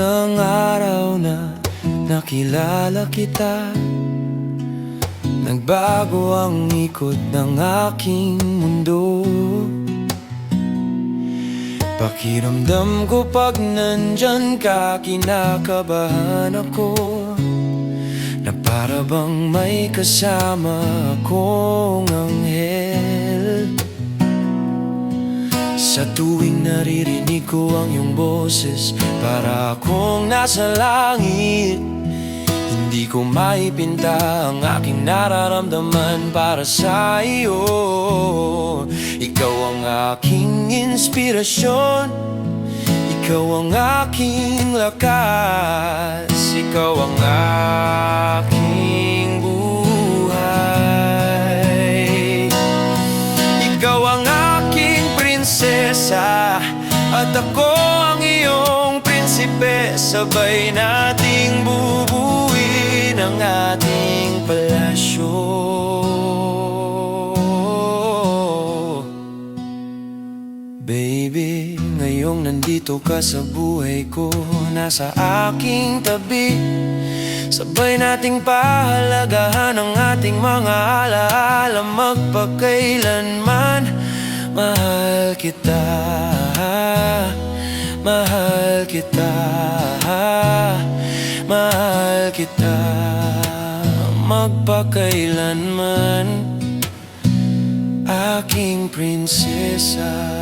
Unang araw na nakilala kita, nagbago ang ikot ng aking mundo. Pakiramdam ko pag nandyan ka, kinakabahan ako, na para bang may kasama akong anghel. Sa tuwing naririnig ko ang iyong boses, para akong nasa langit. Hindi ko maipinta ang aking nararamdaman para sa iyo. Ikaw ang aking inspirasyon, ikaw ang aking lakas, ikaw ang aking buhay. Ikaw ang aking prinsesa, at ako ang iyong prinsipe. Sabay nating bubuin ang ating palasyo. Baby, ngayong nandito ka sa buhay ko, nasa aking tabi, sabay nating pahalagahan ang ating mga alaala magpakailanman. Mahal kita, mahal kita, mahal kita magpakailanman, aking prinsesa.